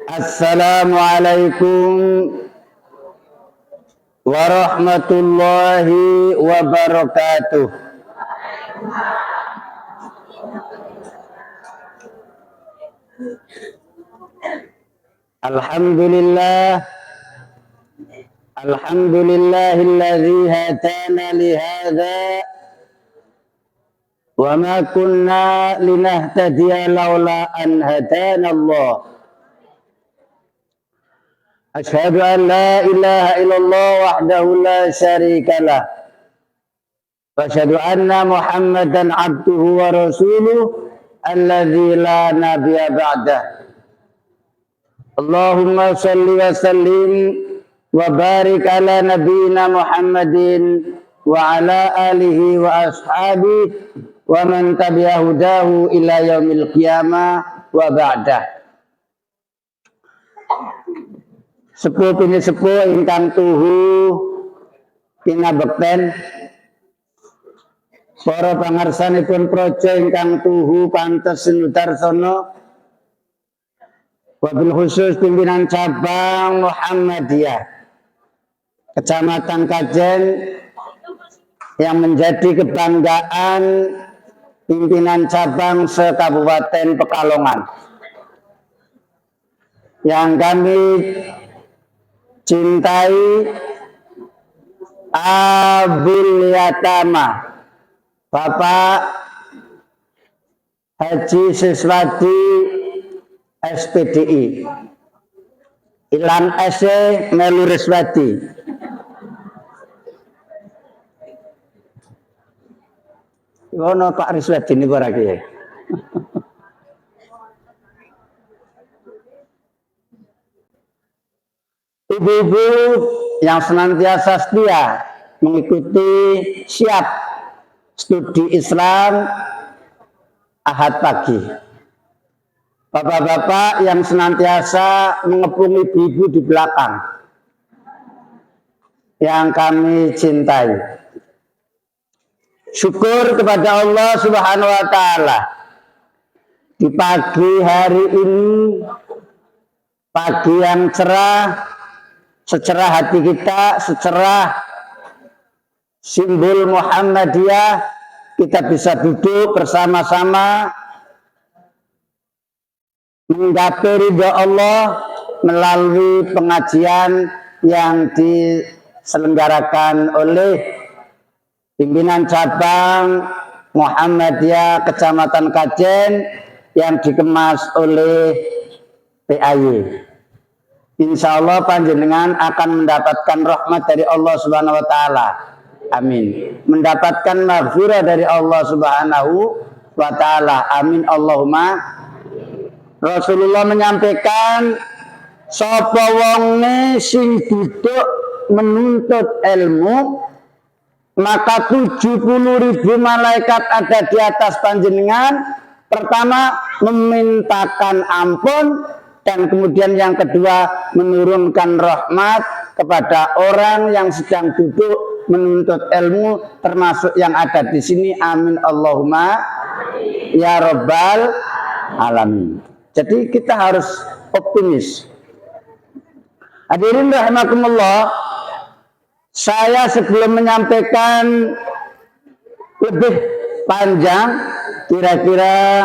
Assalamualaikum warahmatullahi wabarakatuh. Alhamdulillahilladzi hadana li hadza wa ma kunna linahtadiya laula an hadana Allah. Asyhadu an la ilaha illallah wahdahu la syarika lah. Wa asyhadu anna Muhammadan abduhu wa rasuluh alladzi la nabiyya ba'dah. Allahumma shalli wa sallim wa barik ala nabiyyina Muhammadin wa ala alihi wa ashabihi wa man tabi'a hudahu ila yaumil qiyamah wa ba'dah. Sepuh pini sepuh ingkang tuhu pinabekten para pangarsanipun praja ingkang tuhu pantes sinudarsana wabil khusus pimpinan cabang Muhammadiyah Kecamatan Kajen yang menjadi kebanggaan pimpinan cabang se-Kabupaten Pekalongan yang kami cintai, Abul Yatama Bapak Haji Siswadi SPDI Ilan SC Melu Riswadi. Wono Pak Riswadi ini barang ya. Ibu-ibu yang senantiasa setia mengikuti siap studi Islam Ahad pagi. Bapak-bapak yang senantiasa mengepung ibu-ibu di belakang yang kami cintai. Syukur kepada Allah Subhanahu wa taala. Di pagi hari ini, pagi yang cerah, secerah hati kita, secerah simbol Muhammadiyah, kita bisa duduk bersama-sama menggapai ridha Allah melalui pengajian yang diselenggarakan oleh pimpinan cabang Muhammadiyah Kecamatan Kajen yang dikemas oleh PAY. Insya Allah panjenengan akan mendapatkan rahmat dari Allah Subhanahu wa taala. Amin. Mendapatkan maghfirah dari Allah Subhanahu wa taala. Amin Allahumma. Rasulullah menyampaikan sapa wonge sing duduk menuntut ilmu maka 70.000 malaikat ada di atas panjenengan. Pertama memintakan ampun, dan kemudian yang kedua menurunkan rahmat kepada orang yang sedang duduk menuntut ilmu, termasuk yang ada di sini. Amin Allahumma ya Rabbal alamin. Jadi kita harus optimis. Hadirin rahimakumullah, saya sebelum menyampaikan lebih panjang, kira-kira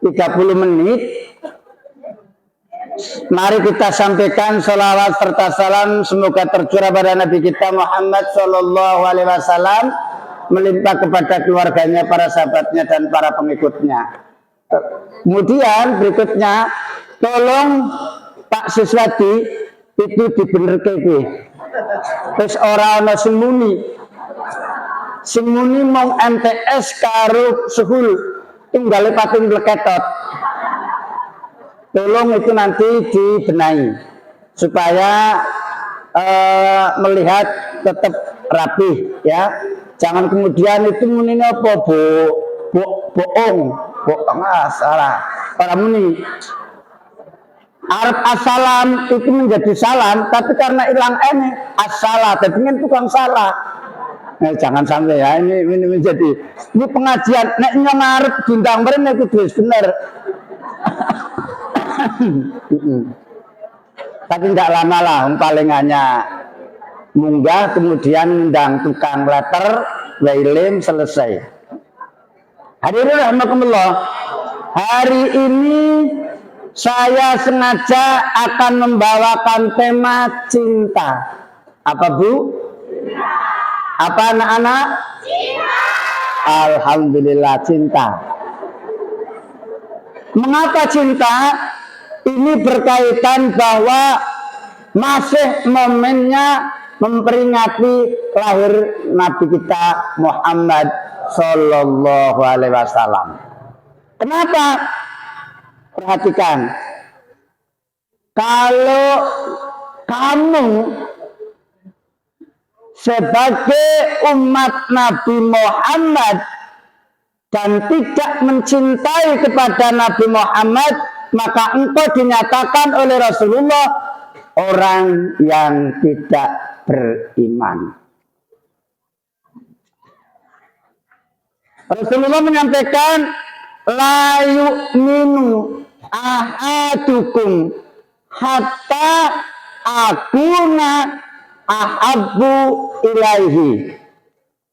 30 menit, mari kita sampaikan salawat serta salam semoga tercurah pada Nabi kita Muhammad Sallallahu Alaihi Wasallam, melimpah kepada keluarganya, para sahabatnya, dan para pengikutnya. Kemudian berikutnya, tolong Pak Siswadi itu dibenerke iki. Terus orang ana sing muni mau MTS karo suhul tinggale pating bleketot. Tolong itu nanti dibenahi supaya melihat tetap rapi ya. Jangan kemudian itu muni apa bohong salah. Para muni Arab assalam itu menjadi salam, tapi karena hilang ini assalah, tapi kan tukang salah. Jangan sampai ya, ini menjadi ini pengajian. Nek nyong arep bintang mrene kudu bener. Tapi tidak lama lah, paling hanya munggah kemudian undang tukang letter, wailim, selesai. Hadirin rahimakumullah, hari ini saya sengaja akan membawakan tema cinta. Apa Bu? Apa anak-anak? Cinta. Alhamdulillah, cinta. Mengapa cinta? Ini berkaitan bahwa masih momennya memperingati lahir Nabi kita Muhammad Sallallahu Alaihi Wasallam. Kenapa? Perhatikan, kalau kamu sebagai umat Nabi Muhammad dan tidak mencintai kepada Nabi Muhammad, maka engkau dinyatakan oleh Rasulullah orang yang tidak beriman. Rasulullah menyampaikan, la yu'minu ahadukum hatta akuna ahabbu ilaihi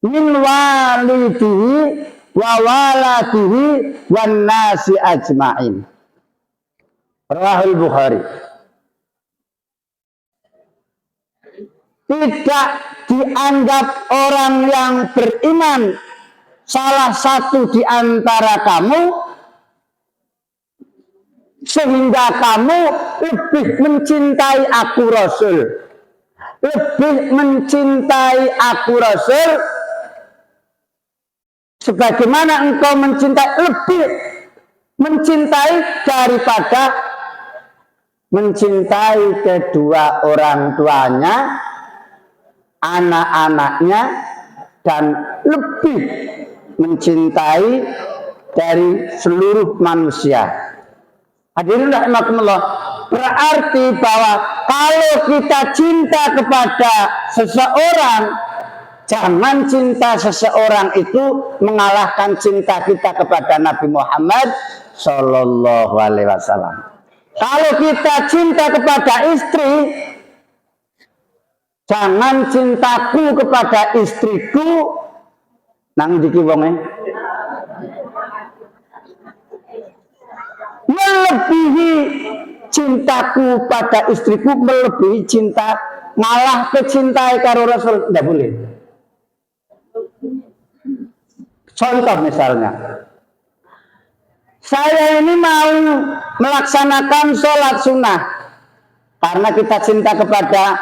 min walidihi wa waladihi wan nasi ajma'in. Rawahul Bukhari. Tidak dianggap orang yang beriman salah satu di antara kamu sehingga kamu lebih mencintai aku Rasul, lebih mencintai aku Rasul sebagaimana engkau lebih mencintai daripada mencintai kedua orang tuanya, anak-anaknya, dan lebih mencintai dari seluruh manusia. Hadirin rahimakumullah, berarti bahwa kalau kita cinta kepada seseorang, jangan cinta seseorang itu mengalahkan cinta kita kepada Nabi Muhammad Sallallahu Alaihi Wasallam. Kalau kita cinta kepada istri, jangan cintaku kepada istriku nang diki wonge melebihi cintaku pada istriku, melebihi cinta ngalah kecintai karo Rasul, tidak boleh. Contoh misalnya, saya ini mau melaksanakan sholat sunnah karena kita cinta kepada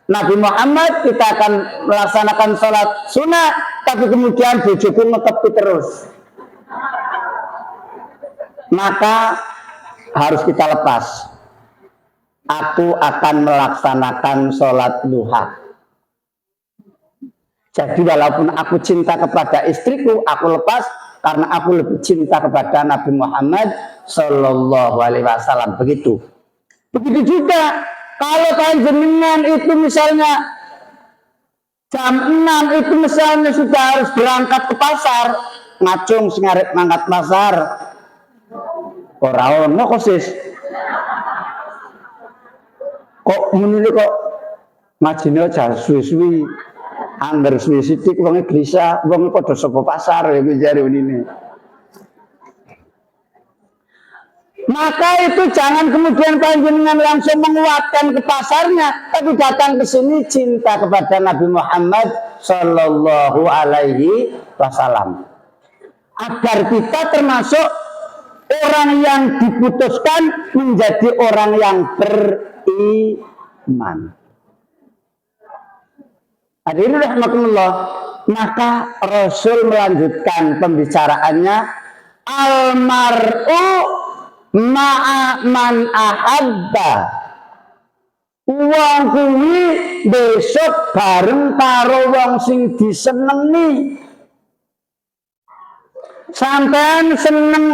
Nabi Muhammad, kita akan melaksanakan sholat sunnah, tapi kemudian bojoku ngekepi terus, maka harus kita lepas. Aku akan melaksanakan sholat duha. Jadi walaupun aku cinta kepada istriku, aku lepas karena aku lebih cinta kepada Nabi Muhammad Sallallahu Alaihi Wasallam. Begitu juga kalau panjenengan itu misalnya jam 6 itu misalnya sudah harus berangkat ke pasar, ngacung sengarit mangkat pasar, ora ono kosis. Kok menilai kok ngajine aja suwi-suwi, angger suwi sithik wonge gelisah, wong padha saka pasar ya jare ini. Maka itu jangan kemudian panjenengan langsung menguatkan ke pasarnya, tapi datang ke sini cinta kepada Nabi Muhammad Sallallahu Alaihi Wasallam, agar kita termasuk orang yang diputuskan menjadi orang yang beriman. Hadirin rahimakumullah, maka Rasul melanjutkan pembicaraannya, almar'u ma'a man ahabba. Wong kuwi besok bareng karo wong sing disenengi. Sampean seneng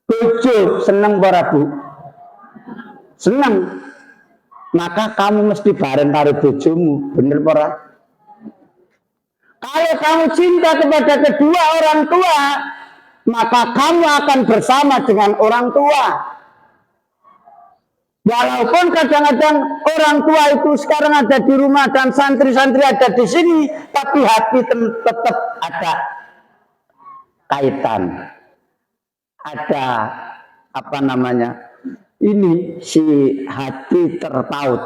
bojo, seneng ora Bu? Seneng. Maka kamu mesti bareng karo bojomu, bener ora? Kalau kamu cinta kepada kedua orang tua, maka kamu akan bersama dengan orang tua. Walaupun kadang-kadang orang tua itu sekarang ada di rumah dan santri-santri ada di sini, tapi hati tetap ada kaitan. Ada apa namanya? Ini si hati terpaut.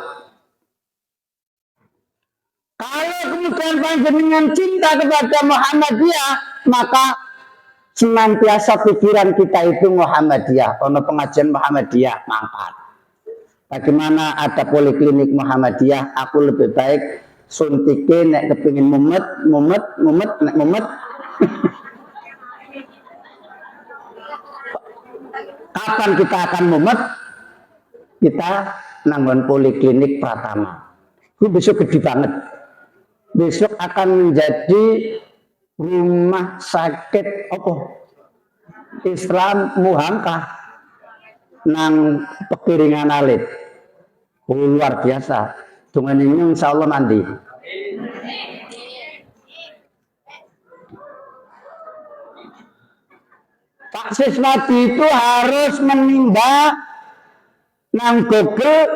Kalau kemudian panjenengan cinta kepada Muhammadiyah, maka senantiasa pikiran kita itu Muhammadiyah. Ono pengajian Muhammadiyah mangkat. Bagaimana ada poliklinik Muhammadiyah, aku lebih baik suntike nek kepingin mumet. Kapan kita akan mumet? Kita nanggon poliklinik Pratama. Itu besok gede banget. Besok akan menjadi rumah sakit apa? Islam Muhamkah nang Pekiringan Alit. Luar biasa. Dengan ini insya Allah nanti. Pak Siswadi itu harus menimba nang Google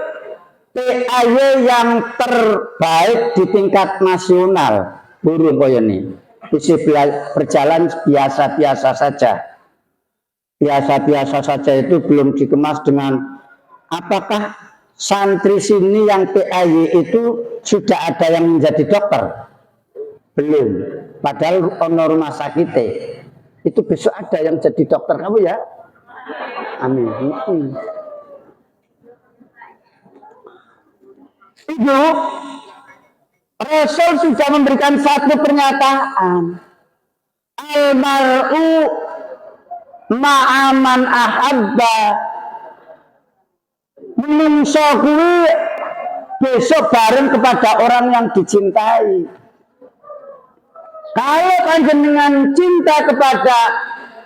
PAY yang terbaik di tingkat nasional. Burung koyo ini. Bisa berjalan biasa-biasa saja. Biasa-biasa saja itu belum dikemas dengan apakah santri sini yang PAY itu sudah ada yang menjadi dokter? Belum. Padahal ono rumah sakit itu besok ada yang jadi dokter kamu ya. Amin. Ibu, Rasul sudah memberikan satu pernyataan. Almar'u ma'aman ahabba. Menungso kuwi besok bareng kepada orang yang dicintai. Kalau panjenengan cinta kepada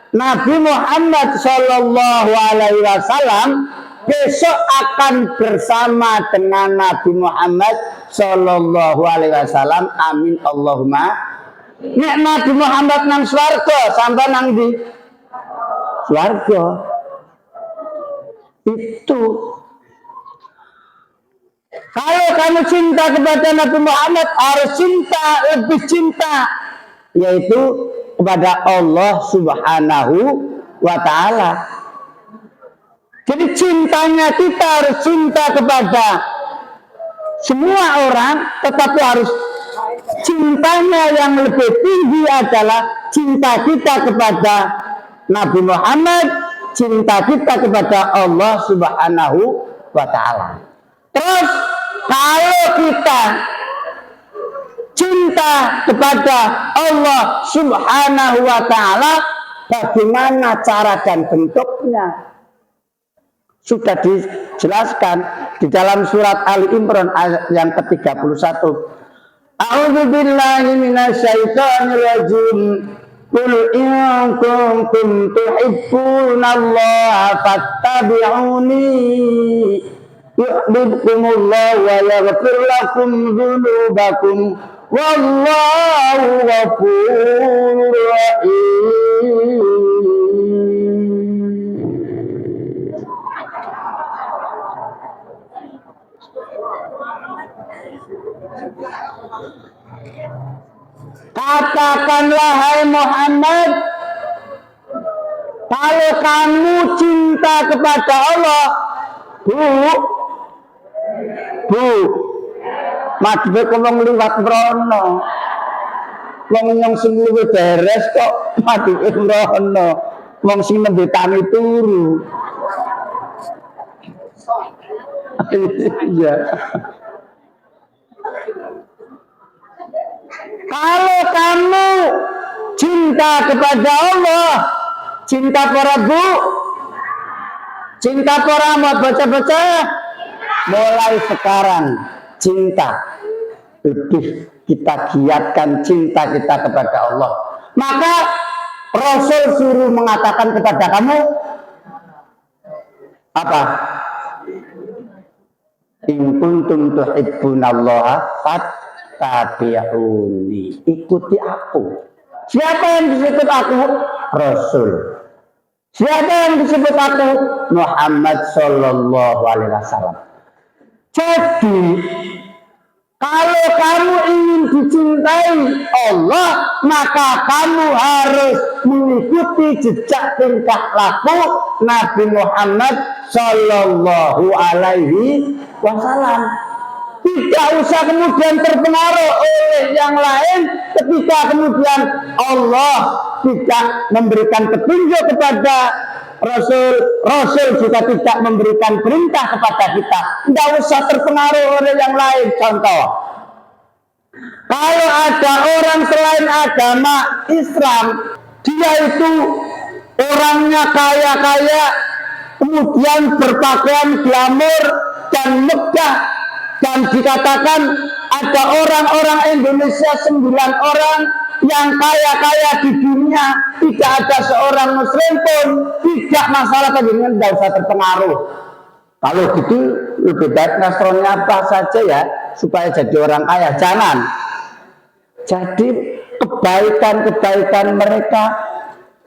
Nabi Muhammad Sallallahu Alaihi Wasallam, besok akan bersama dengan Nabi Muhammad Sallallahu Alaihi Wasallam. Amin Allahumma. Nek Nabi Muhammad nang swarga, sampai nang di swarga. Itu. Kalau kamu cinta kepada Nabi Muhammad, harus cinta, lebih cinta, yaitu kepada Allah Subhanahu wa Ta'ala. Jadi cintanya kita harus cinta kepada semua orang, tetapi harus cintanya yang lebih tinggi adalah cinta kita kepada Nabi Muhammad, cinta kita kepada Allah Subhanahu wa Ta'ala. Terus kalau kita cinta kepada Allah Subhanahu wa Ta'ala, bagaimana cara dan bentuknya? Sudah dijelaskan di dalam surat Ali Imran ayat yang ke-31. A'udzu billahi minasyaitonir rajim. Qul in kuntum tuhibbunallaha fattabi'uni yuhibbukumullah wa yaghfir lakum dzunubakum wallahu ghafurur rahim. Katakanlah hai Muhammad, kalau kamu cinta kepada Allah, Bu, madhe ngomong liwat mrono. Wong yang sing luwih beres kok madhe mrono. Wong sing nembe tani turu. Iya. Kalau kamu cinta kepada Allah, cinta para bu, cinta para mau baca-baca, mulai sekarang cinta lebih kita giatkan cinta kita kepada Allah. Maka Rasul suruh mengatakan kepada kamu apa? In kuntum tuhibbunallaha fattabi'uni. Ikuti aku. Siapa yang disebut aku? Rasul. Siapa yang disebut aku? Muhammad Sallallahu Alaihi Wasallam. Jadi kalau kamu ingin dicintai Allah, maka kamu harus mengikuti jejak tingkah laku Nabi Muhammad Sallallahu Alaihi Wasallam. Tidak usah kemudian terpengaruh oleh yang lain ketika kemudian Allah tidak memberikan petunjuk kepada Rasul juga tidak memberikan perintah kepada kita. Tidak usah terpengaruh oleh yang lain. Contoh, kalau ada orang selain agama Islam, dia itu orangnya kaya-kaya, kemudian berpakaian glamor dan megah, dan dikatakan ada orang-orang Indonesia 9 orang yang kaya-kaya di dunia, tidak ada seorang muslim pun, tidak masalah dengan tidak usah terpengaruh. Kalau gitu lebih baik Nasrani apa saja ya supaya jadi orang kaya. Jangan. Jadi kebaikan-kebaikan mereka,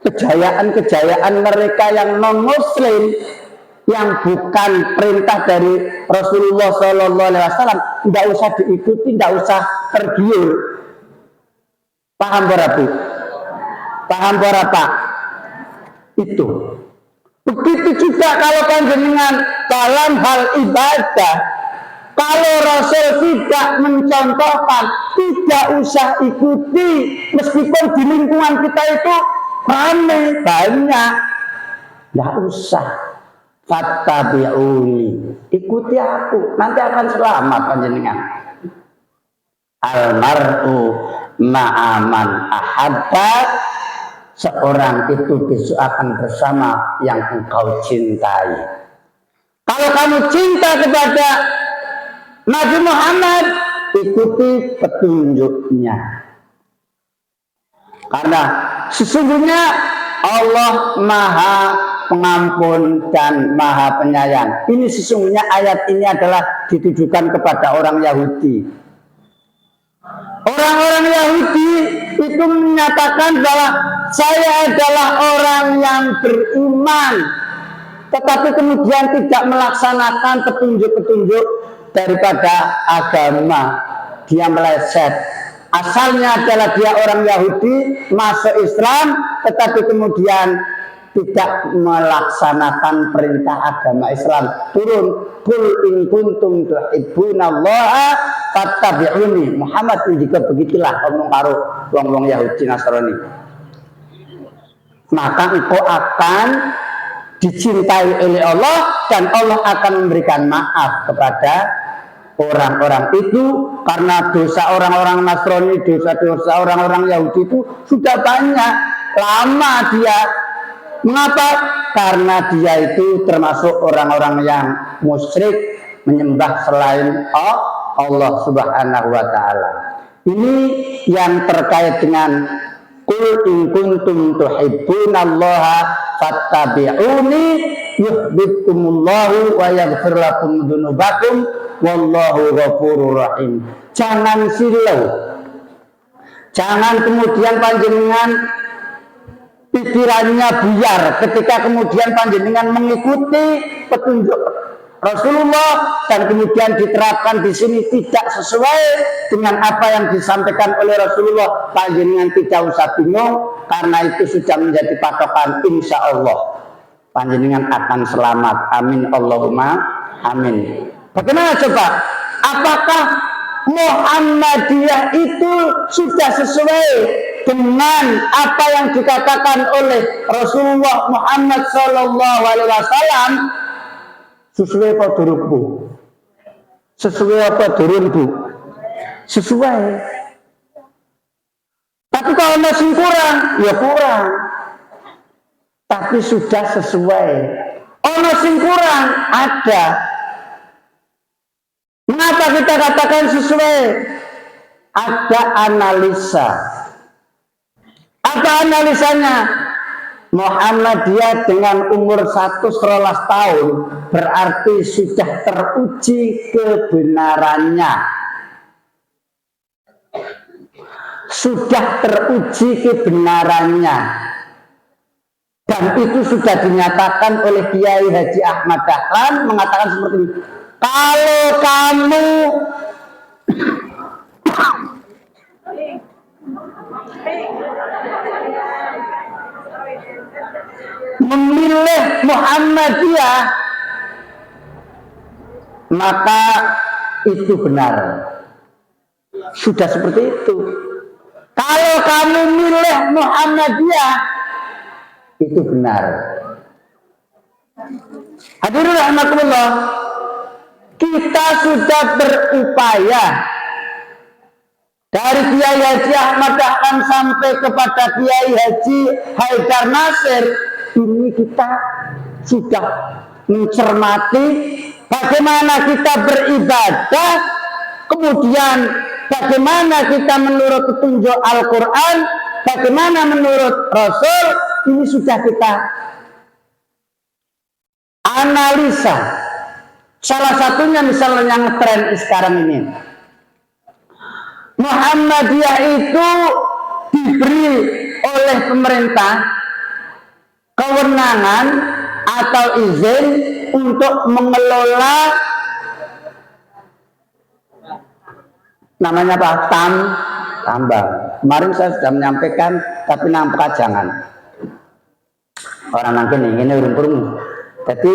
kejayaan-kejayaan mereka yang non muslim, yang bukan perintah dari Rasulullah Sallallahu Alaihi Wasallam, tidak usah diikuti, tidak usah tergiur. Paham berapa? Paham berapa? Itu. Begitu juga kalau panjenengan dalam hal ibadah, kalau Rasul tidak mencontohkan, tidak usah ikuti, meskipun di lingkungan kita itu ramai banyak, tidak usah. Fattabi'uni, ikuti aku, nanti akan selamat panjenengan. Almar'u ma'aman ahabba, seorang itu besok akan bersama yang engkau cintai. Kalau kamu cinta kepada Nabi Muhammad, ikuti petunjuknya. Karena sesungguhnya Allah Maha Pengampun dan Maha Penyayang. Ini sesungguhnya ayat ini adalah ditujukan kepada orang Yahudi. Orang-orang Yahudi itu menyatakan bahwa saya adalah orang yang beriman, tetapi kemudian tidak melaksanakan petunjuk-petunjuk daripada agama. Dia meleset. Asalnya adalah dia orang Yahudi, masuk Islam, tetapi kemudian tidak melaksanakan perintah agama Islam. Turun, qul in kuntum tuhibbunallaha fattabi'uni. Muhammad juga begitulah ngomong karo wong-wong Yahudi Nasrani. Maka engkau akan dicintai oleh Allah dan Allah akan memberikan maaf kepada orang-orang itu, karena dosa orang-orang Nasrani, dosa-dosa orang-orang Yahudi itu sudah banyak, lama dia. Mengapa? Karena dia itu termasuk orang-orang yang musyrik, menyembah selain Allah Subhanahu wa Ta'ala. Ini yang terkait dengan qul in kuntum tuhibbunallaha fattabi'uni yuhibbukumullahu wa yaghfir lakum dzunubakum wallahu ghafurur rahim. Jangan silau. Jangan kemudian panjenengan pikirannya buyar ketika kemudian panjenengan mengikuti petunjuk Rasulullah dan kemudian diterapkan di sini tidak sesuai dengan apa yang disampaikan oleh Rasulullah. Panjenengan tidak usah bingung, karena itu sudah menjadi patokan, insya Allah panjenengan akan selamat. Amin Allahumma amin. Bagaimana coba? Apakah Muhammadiyah itu sudah sesuai dengan apa yang dikatakan oleh Rasulullah Muhammad Sallallahu Alaihi Wasallam? Sesuai apa durungku? Sesuai apa durungku? Sesuai. Tapi kalau masih kurang, ya kurang. Tapi sudah sesuai. Oh masih kurang, ada. Mengapa kita katakan sesuai? Ada analisa. Apa analisanya? Muhammadiyah dengan umur 111 tahun berarti sudah teruji kebenarannya. Sudah teruji kebenarannya. Dan itu sudah dinyatakan oleh Kiai Haji Ahmad Dahlan, mengatakan seperti ini. Kalau kamu memilih Muhammadiyah, maka itu benar. Sudah seperti itu. Kalau kamu milih Muhammadiyah, itu benar. Hadirin rahimakumullah, kita sudah berupaya dari Kiai Haji Ahmad Dahlan sampai kepada Kiai Haji Haidar Nasir. Ini kita sudah mencermati bagaimana kita beribadah, kemudian bagaimana kita menurut petunjuk Al-Quran, bagaimana menurut Rasul. Ini sudah kita analisa. Salah satunya misalnya yang tren sekarang ini, Muhammadiyah itu diberi oleh pemerintah kewenangan atau izin untuk mengelola namanya apa? Tambang. Kemarin saya sudah menyampaikan, tapi nampak jangan. Orang nangkin ini urung-urung. Jadi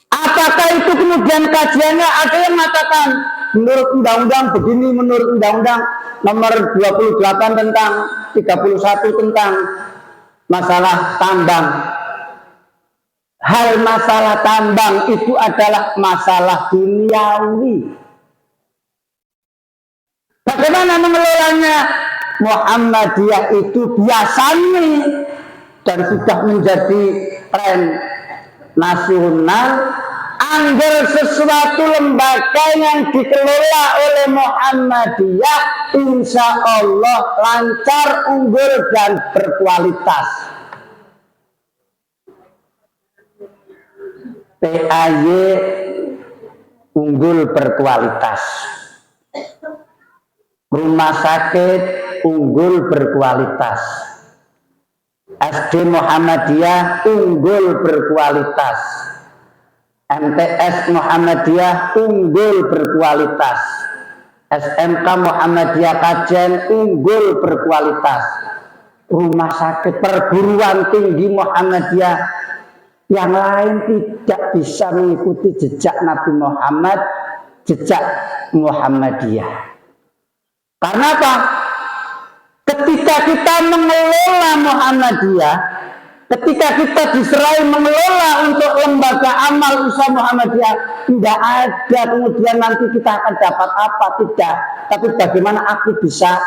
apakah itu kemudian kajiannya ada yang mengatakan menurut undang-undang begini, menurut undang-undang nomor 28 tentang 31 tentang masalah tambang. Hal masalah tambang itu adalah masalah duniawi. Bagaimana mengelolanya? Muhammadiyah itu biasanya dan sudah menjadi tren nasional. Angger sesuatu lembaga yang dikelola oleh Muhammadiyah, insya Allah lancar, unggul, dan berkualitas. PAY unggul berkualitas. Rumah sakit unggul berkualitas. SD Muhammadiyah unggul berkualitas. MTS Muhammadiyah unggul berkualitas. SMK Muhammadiyah Kajen unggul berkualitas. Rumah sakit perguruan tinggi Muhammadiyah yang lain tidak bisa mengikuti jejak Nabi Muhammad, jejak Muhammadiyah. Karena apa? Ketika kita mengelola Muhammadiyah, ketika kita diserai mengelola untuk lembaga amal usaha Muhammadiyah, tidak ada kemudian nanti kita akan dapat apa, tidak. Tapi bagaimana aku bisa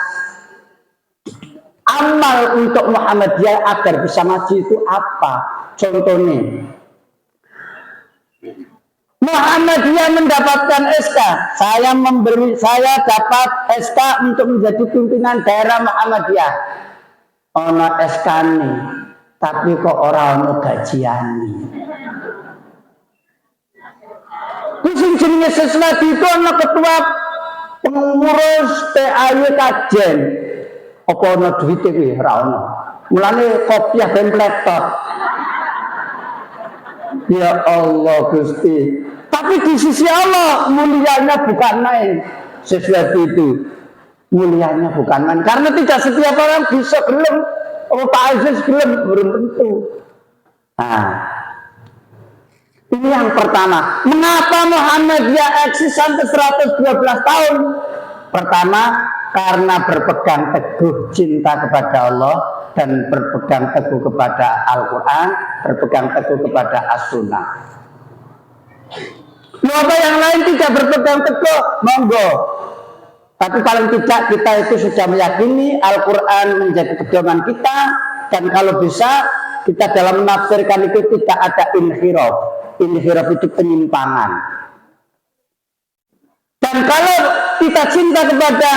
amal untuk Muhammadiyah agar bisa maju itu apa? Contohnya, Muhammadiyah mendapatkan SK. Saya dapat SK untuk menjadi pimpinan daerah Muhammadiyah. Ono SK nih, tapi kok orang ono gajian nih. Kucing jenenge sesuatu itu ono ketua pengurus PAY Kajen. Apa ono duit iki ora ono. Mulane kopiah ben laptop. Ya Allah Gusti. Tapi di sisi Allah mulianya bukan main. Sesuatu itu mulianya bukan main. Karena tidak setiap orang bisa gelem. Oh Pak Aziz gelem, belum tentu. Nah, ini yang pertama. Mengapa Muhammadiyah eksis sampai 112 tahun? Pertama, karena berpegang teguh cinta kepada Allah dan berpegang teguh kepada Al-Quran, berpegang teguh kepada As-Sunnah. Apa yang lain tidak berpegang teguh, monggo. Tapi paling tidak kita itu sudah meyakini Al-Quran menjadi pedoman kita, dan kalau bisa kita dalam menafsirkan itu tidak ada inhiraf. Inhiraf itu penyimpangan. Dan kalau kita cinta kepada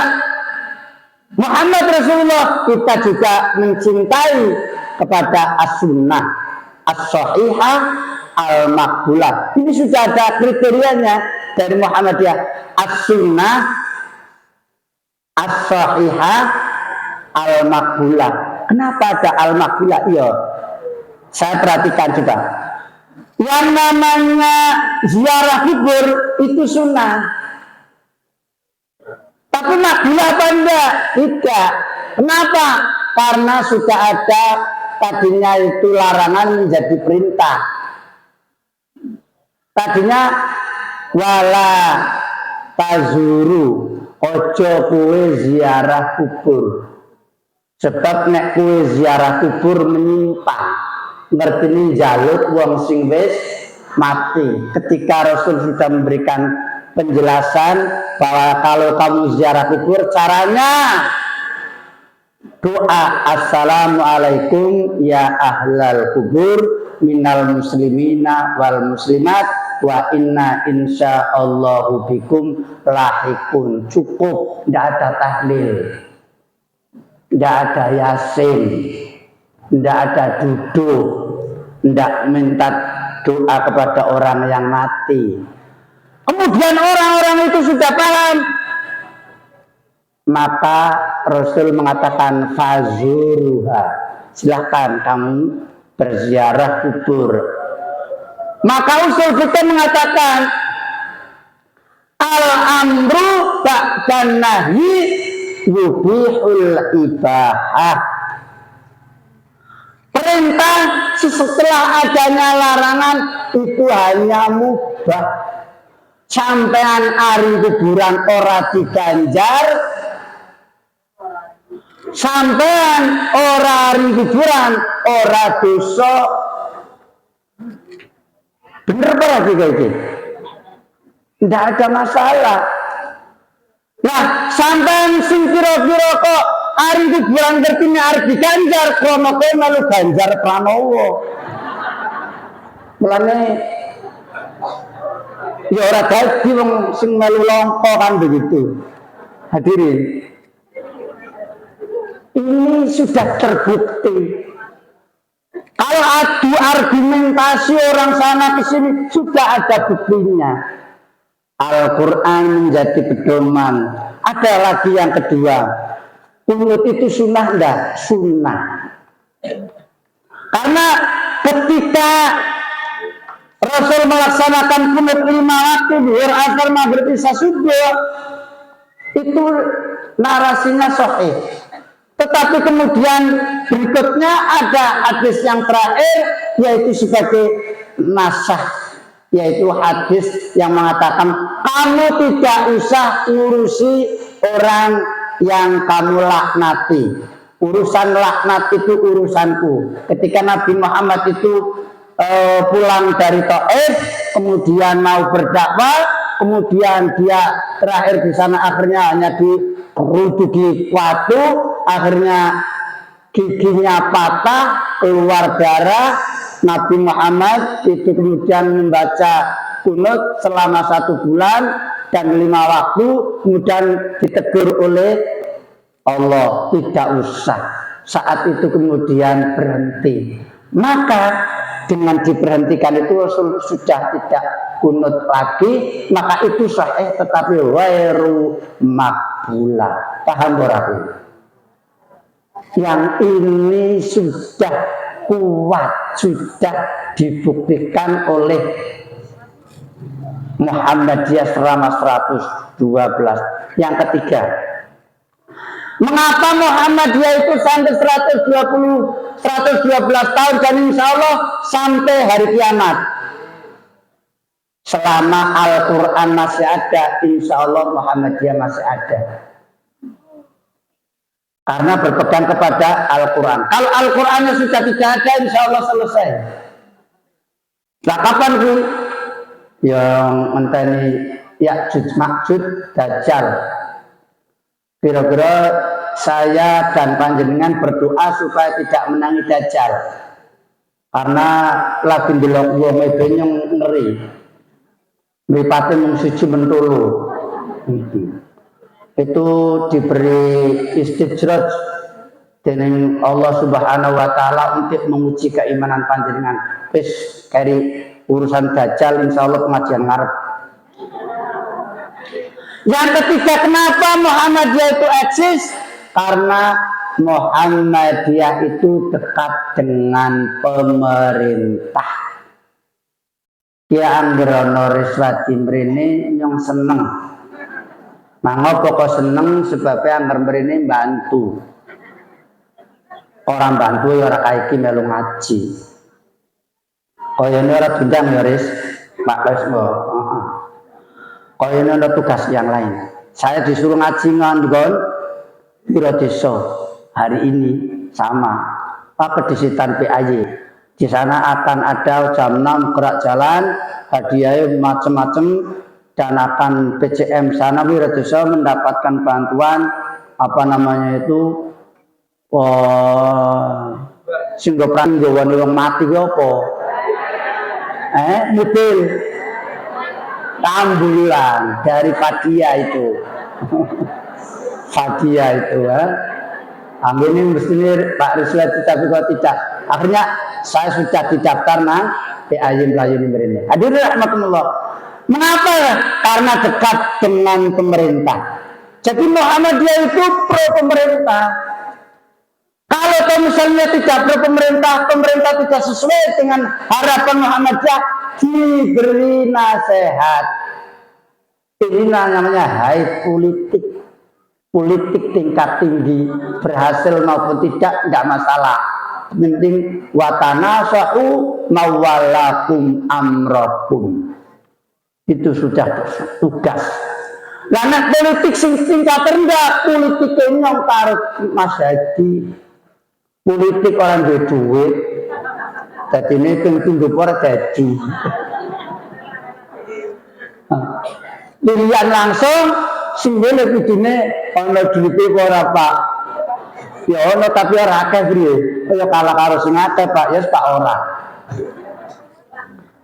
Muhammad Rasulullah, kita juga mencintai kepada As-Sunnah As-Sahihah Al-Maqbulah. Ini sudah ada kriterianya dari Muhammadiyah. As-Sunnah As-Sahihah Al-Maqbulah. Kenapa ada al-makbilah? Iya, saya perhatikan coba. Yang namanya ziarah kubur itu sunnah. Tapi makbilah apa enggak? Tidak. Kenapa? Karena sudah ada tadinya itu larangan menjadi perintah. Tadinya wala tazuru, ojo kue ziarah kubur. Sebab nek kue ziarah kubur menyimpang. Ngerti ini jaluk wong sing wis mati. Ketika Rasul sudah memberikan penjelasan bahwa kalau kamu ziarah kubur caranya doa assalamualaikum ya ahlal kubur minal muslimina wal muslimat wa inna insyaallahu bikum lahikun. Cukup, tidak ada tahlil, tidak ada yasin, tidak ada duduk, tidak minta doa kepada orang yang mati. Kemudian orang-orang itu sudah paham, maka Rasul mengatakan fazuruha, silahkan kamu berziarah kubur. Maka usul kita mengatakan al-amru ba'dan nahyi yubihul ibahah. Perintah setelah adanya larangan itu hanya mubah. Sampean ari kuburan ora diganjar, sampean ora ari kuburan ora dosa. Bener berarti kayak gitu. Tidak ada masalah. Nah, sampean sing kira-kira kok ari kuburan ngertine arep diganjar, krono kowe melu ganjar pranowo. Mulane ya ora dadi wong sing melu longko kan begitu. Hadirin, ini sudah terbukti. Kalau adu argumentasi orang sana ke sini sudah ada buktinya. Al-Quran menjadi pedoman. Ada lagi yang kedua, kunut itu sunnah enggak? Sunnah. Karena ketika Rasul melaksanakan kunut 5 waktu zuhur, asar, maghrib, isya, subuh, itu narasinya sahih. Tetapi kemudian berikutnya ada hadis yang terakhir, yaitu sebagai nasah, yaitu hadis yang mengatakan kamu tidak usah ngurusi orang yang kamu laknati. Urusan laknat itu urusanku. Ketika Nabi Muhammad itu pulang dari Taif, kemudian mau berdakwah, kemudian dia terakhir di sana akhirnya hanya diruduki batu, akhirnya giginya patah, keluar darah. Nabi Muhammad itu kemudian membaca kunut selama 1 bulan dan 5 waktu, kemudian ditegur oleh Allah, tidak usah. Saat itu kemudian berhenti. Maka dengan diberhentikan itu Rasul sudah tidak kunut lagi, maka itu sahih tetapi wairu makbula. Paham berarti? Yang ini sudah kuat, sudah dibuktikan oleh Muhammadiyah selama 112. Yang ketiga, mengapa Muhammadiyah itu sampai 112 tahun dan insya Allah sampai hari kiamat? Selama Al-Quran masih ada, insya Allah Muhammadiyah masih ada. Karena berpegang kepada Al-Quran. Kalau Al-Qurannya sudah tidak ada, insya Allah selesai. Nah, kapan sih yang menteni Ya'juj Ma'juj Dajjal? Kira-kira saya dan panjenengan berdoa supaya tidak menangi Dajjal. Karena lagi ndelok wong yang ngeri. Mripate mung siji mentulu. Itu diberi istijraj dening Allah Subhanahu wa taala untuk menguji keimanan panjenengan. Wis kari urusan Dajjal insyaallah pengajian ngarep. Yang ketiga, kenapa Muhammadiyah itu eksis? Karena Muhammadiyah itu dekat dengan pemerintah. Ki anggerono Riswati mrene nyong seneng. Mangga pokok seneng sebabnya angger mrene bantu. Orang bantu ya ora kaiki melu ngaji. Kayane ora diundang ya Ris, Pak Lesmo. Kayane ada tugas yang lain. Saya disuruh ngaji nganggon Biro Desa hari ini sama Pak Kedisitan PAY. Di sana akan ada jam 6 gerak jalan, hadiah macam-macam dan akan PCM sana Biro Desa mendapatkan bantuan apa namanya itu singgo prang gawani wong mati ki apa? Mutil. Ambulan dari Fadia itu. Fadia itu ini mestinya Pak Riswati tapi kok tidak. Akhirnya saya sudah didaftar nang PAY Melayu ini. Hadirin rahmatullah. Mengapa? Karena dekat dengan pemerintah. Jadi Muhammadiyah itu pro pemerintah. Kalau misalnya tidak pro pemerintah, pemerintah tidak sesuai dengan harapan Muhammadiyah, diberi nasihat. Ini namanya high politik. Politik tingkat tinggi, berhasil maupun tidak masalah. Penting watanasahu mawalakum amrakum. Itu sudah tugas. Karena politik tingkat rendah, politik yang taruh Mas Hadi. Politik orang duit, jadi ini tunggu por jadi. Pilihan langsung, simbol kudune ono duite ora Pak. Ya ono tapi ora akeh piye. Kaya kalah karo sing akeh Pak, ya Pak ora.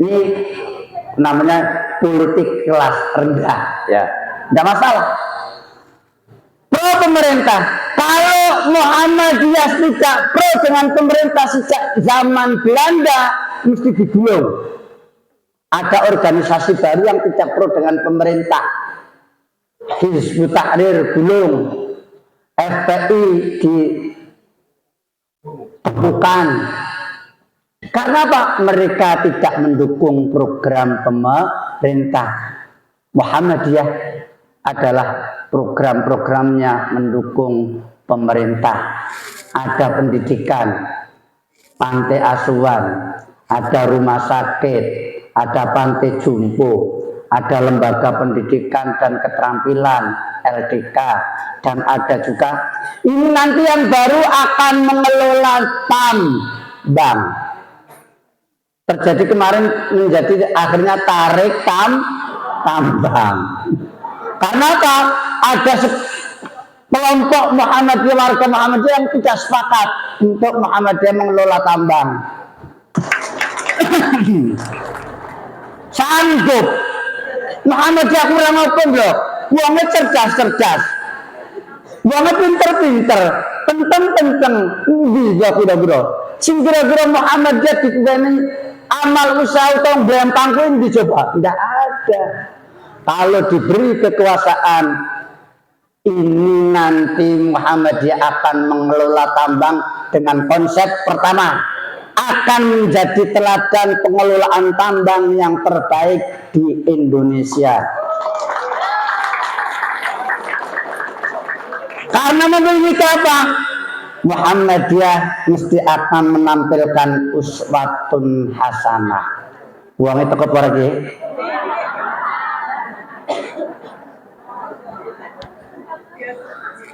Ini namanya politik kelas rendah, ya. Enggak masalah. Pro pemerintah. Kalau Muhammadiyah tidak pro dengan pemerintah sejak zaman Belanda, mesti digulung. Ada organisasi baru yang tidak pro dengan pemerintah. Hizbut Tahrir gulung, FPI ditemukan. Karena apa? Mereka tidak mendukung program pemerintah. Muhammadiyah adalah program-programnya mendukung pemerintah. Ada pendidikan, pantai asuhan, ada rumah sakit, ada pantai jumbo, ada lembaga pendidikan dan keterampilan LDK, dan ada juga ini nanti yang baru akan mengelola tambang. Terjadi kemarin menjadi akhirnya tarik tambang. Karena apa? Ada kelompok Muhammadiyah, warga Muhammadiyah yang tidak sepakat untuk Muhammadiyah mengelola tambang. Sanggup. Muhammadiyah kurang hukum loh. Wongnya cerdas-cerdas. Wongnya pinter-pinter. Penteng-penteng. Bisa kira-kira. Sing kira-kira Muhammadiyah dikudani amal usaha utang berempangku dicoba. Tidak ada. Kalau diberi kekuasaan, ini nanti Muhammadiyah akan mengelola tambang dengan konsep pertama, akan menjadi teladan pengelolaan tambang yang terbaik di Indonesia. Karena memiliki apa? Muhammadiyah mesti akan menampilkan uswatun hasanah. Uangnya teko lagi.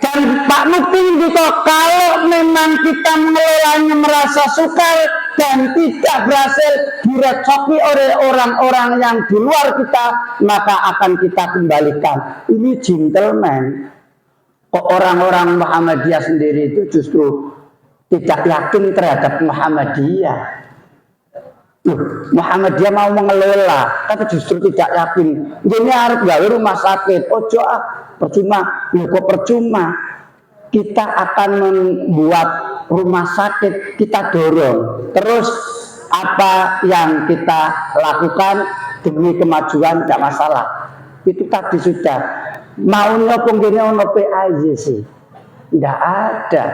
Dan Pak Mufti juga kalau memang kita mengelolanya merasa sukar dan tidak berhasil direcoki oleh orang-orang yang di luar kita, maka akan kita kembalikan. Ini gentleman. Kok orang-orang Muhammadiyah sendiri itu justru tidak yakin terhadap Muhammadiyah. Muhammadiyah mau mengelola, tapi justru tidak yakin. Ini harus gawe rumah sakit. Ojo percuma, kok percuma. Kita akan membuat rumah sakit, kita dorong. Terus apa yang kita lakukan demi kemajuan tidak masalah. Itu tadi sudah. Maunya penggini ono PAY sih. Tidak ada.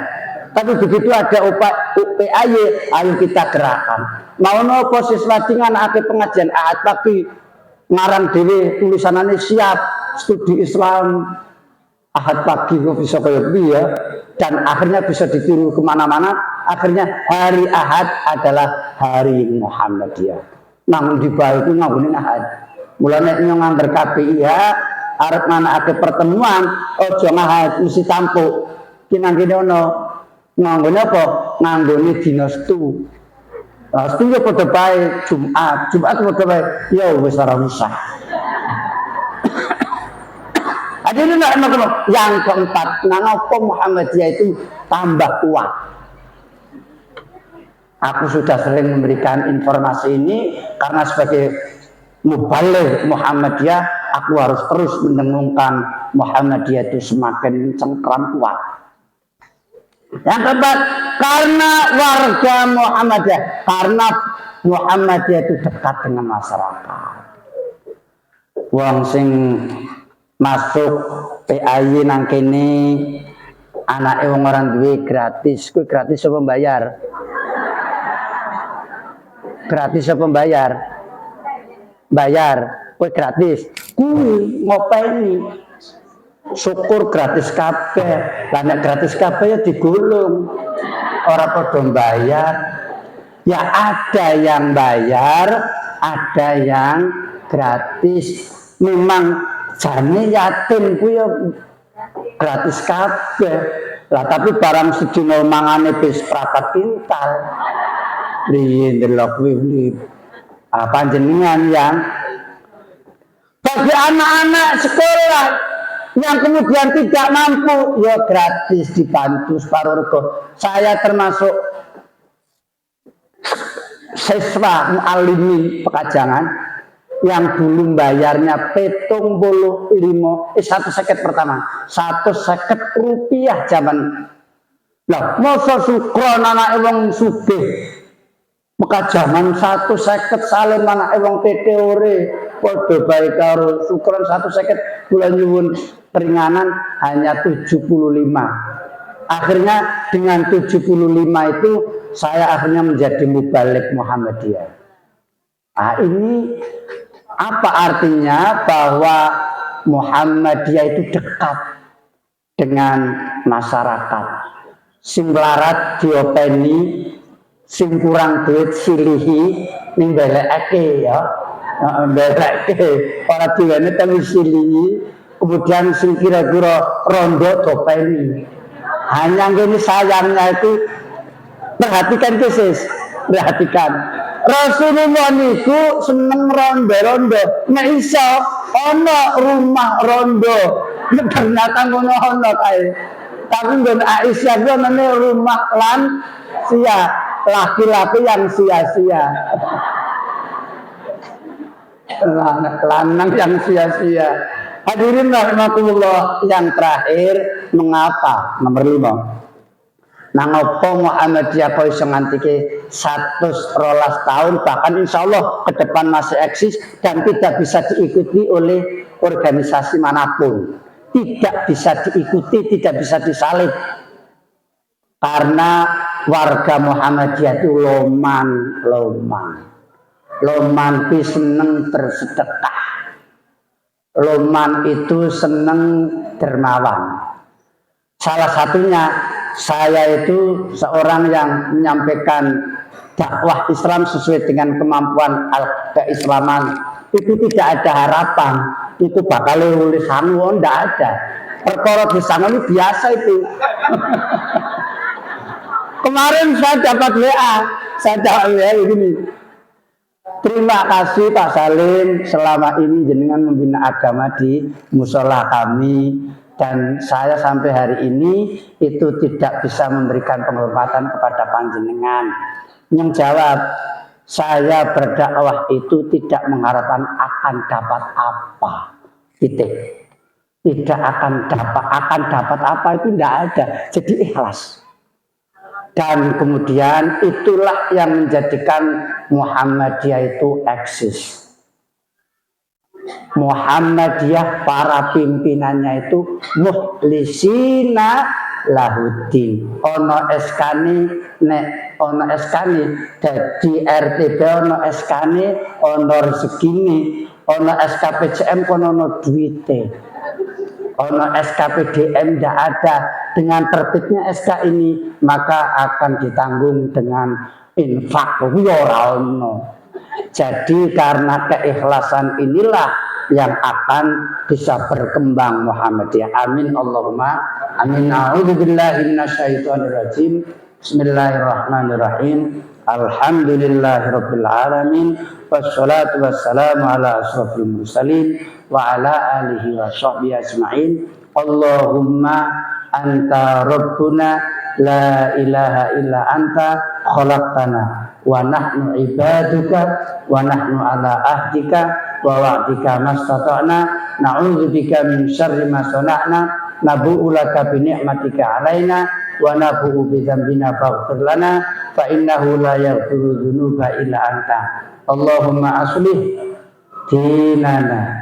Tapi begitu ada UPAY, ayo kita gerakan. Mau nopo siswa dengan akhir pengajian ahad pagi ngarang dewe tulisanannya siap studi Islam ahad pagi kok bisa kayak ya, dan akhirnya bisa ditiru kemana-mana. Akhirnya hari ahad adalah hari Muhammadiyah. Nang di bawah itu ngawunin ahad. Mulanya nyongan berKPI ya, arep manakake pertemuan, ojo ngahad mesti tampuk. Kinang kene ono nganggone apa? Nganggone dina Setu. Setu yo padha bae Jumat padha bae. Ya wis ora usah. Hadirin rahimakumullah, yang keempat, napa Muhammadiyah itu tambah kuat. Aku sudah sering memberikan informasi ini karena sebagai mubaligh Muhammadiyah, aku harus terus mendengungkan Muhammadiyah itu semakin cengkram kuat. Yang keempat, karena warga Muhammadiyah, karena Muhammadiyah itu dekat dengan masyarakat. Wong sing masuk PAY nang kene anake wong orang duwe gratis, kuwi gratis apa bayar? Gratis apa bayar? Bayar, kuwi gratis. Kuwi ngopeni. Syukur gratis kabeh. Lah nek gratis kabeh ya digulung. Ora padha bayar. Ya ada yang bayar, ada yang gratis. Memang jane yatim ku ya gratis kabeh. Lah tapi barang sedina mangane wis prapat kintal. Riyen delok kuwi panjenengan yang bagi anak-anak sekolah yang kemudian tidak mampu ya gratis dibantu separuh rego. Saya termasuk siswa muallimin Pekajangan yang dulu bayarnya satu seket pertama, 150 rupiah zaman. Lah, masa sukron anak wong sugih. Pekajangan 150 salim anak wong teore. Padha bae karo sukron 150 bulan nyuwun keringanan hanya 75. Akhirnya dengan 75 itu saya akhirnya menjadi mubaligh Muhammadiyah. Nah, ini apa artinya? Bahwa Muhammadiyah itu dekat dengan masyarakat. Sing larat diopeni, sing kurang duit silihi ning belekake ya. Belekake ora diwene tapi silihi. Kemudian sing kira-kira rondo dopeni. Hanya ngene sayangnya itu perhatikan kesis, perhatikan. Rasulullah niku seneng rondo-rondo. Nek iso ana rumah rondo. Ternyata ngono ana kae. Tapi nggon Aisyah ku nene rumah lansia, laki-laki yang sia-sia. Lanang yang sia-sia. Hadirin rahimakumullah, yang terakhir, mengapa? Nomor 5. Nang apa Muhammadiyah kok iso ngantike 112 tahun, bahkan insya Allah ke depan masih eksis dan tidak bisa diikuti oleh organisasi manapun. Tidak bisa diikuti, tidak bisa disalib. Karena warga Muhammadiyah itu loman. Loman itu seneng bersedekah. Loman itu seneng dermawan. Salah satunya, saya itu seorang yang menyampaikan dakwah Islam sesuai dengan kemampuan keislaman. Itu tidak ada harapan itu bakal nulis sangu, tidak ada. Perkara di sana ini biasa itu. Kemarin saya dapat WA begini. Terima kasih Pak Salim, selama ini jenengan membina agama di musola kami. Dan saya sampai hari ini itu tidak bisa memberikan penghormatan kepada panjenengan. Yang jawab, saya berdakwah itu tidak mengharapkan akan dapat apa. Titik. Tidak akan dapat apa itu tidak ada. Jadi ikhlas. Dan kemudian itulah yang menjadikan Muhammadiyah itu eksis. Muhammadiyah para pimpinannya itu mukhlisina lahudin. Ono eskane nek ono eskane dadi RTP, ono eskane ono rezekine, ono SKPCM kono ono duite. Ono SKPDM tidak ada. Dengan terbitnya SK ini maka akan ditanggung dengan infak. Jadi karena keikhlasan inilah yang akan bisa berkembang Muhammadiyah. Amin Allahumma amin. A'udzubillahi minasyaitonirrajim. Bismillahirrahmanirrahim. Alhamdulillahirabbil alamin. Wassalatu wassalamu ala asrofil mursalin wa ala alihi wa sahbihi ajma'in. Allahumma anta rabbuna la ilaha illa anta khalaqtana wa nahnu ibaduka wa nahnu ala ahdika wa wa'dika mastata'na na'udzubika min syarri ma sana'na nabu'u laka bi ni'matika 'alaina wa nabu'u bi dzambina faghfir lana fa innahu la yaghfiru dzunuba illa anta. Allahumma aslih dinana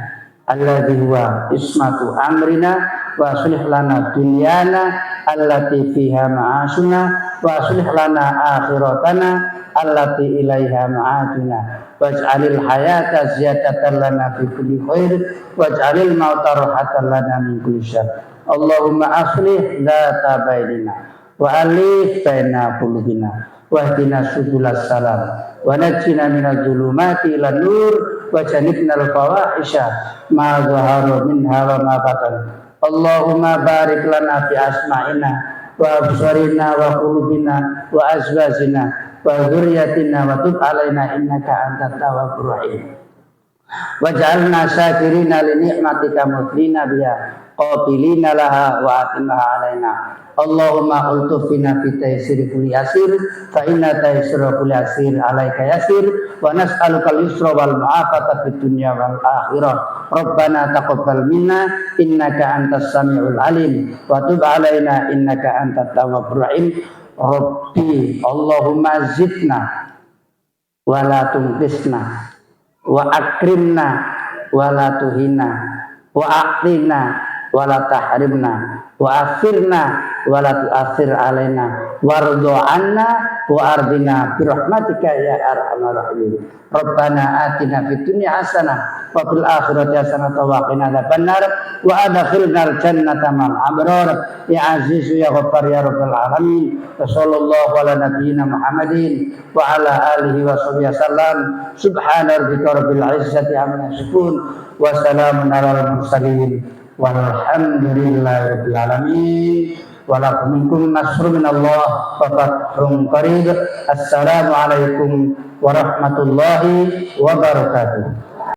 alladhi huwa ismatu amrina wa aslih lana dunyana allati fiha ma'asuna wa aslih lana akhiratana allati ilaiha ma'aduna waj'alil hayata ziyadatan lana fi kulli khair waj'alil mauta rahatan lana min kulli syarr. Allahumma aslih dzata bainina wa alif baina qulubina wahdina subulas salam wa najjina minadz zulumati ilan nur wa janibnal fawahisha ma zahara minha wa ma batan. Allahumma barik lana fi asma'ina wa absarina wa qulubina wa azwajina wa dzurriyyatina wa tub alaina innaka antat tawwabur rahim. Waj'alna syakirina li ni'matika muthlina biha qabilina laha wa atimha alaina. Allahumma ultufina fi taysir kulli yasir fa inna taysira kulli yasir alaika yasir wa nas'aluka al-yusra wal mu'afata fid dunya wal akhirah. Rabbana taqabbal minna innaka antas samiul alim wa tub alaina innaka antat tawwabur rahim. Rabbi Allahumma zidna wa la tunqisna wa akrimna wa la tuhina wa aqtina wa la tahrimna wa akhirna wa la tu'akhir alaina wardo anna wa ardina bi rahmatika ya arhamar rahimin. Rabbana atina fid dunya hasanah wa fil akhirati hasanah wa qina adzabannar wa adkhilnal jannata ma'al abrar ya aziz ya ghaffar ya rabbal alamin. Wa sallallahu ala nabiyyina Muhammadin wa ala alihi wa sahbihi wasallam. Subhana rabbika rabbil izzati amma yasifun wa salamun alal mursalin walhamdulillahi rabbil alamin. Walakum minkum nasrun minallah wa fathun qarib. Assalamualaikum warahmatullahi wabarakatuh.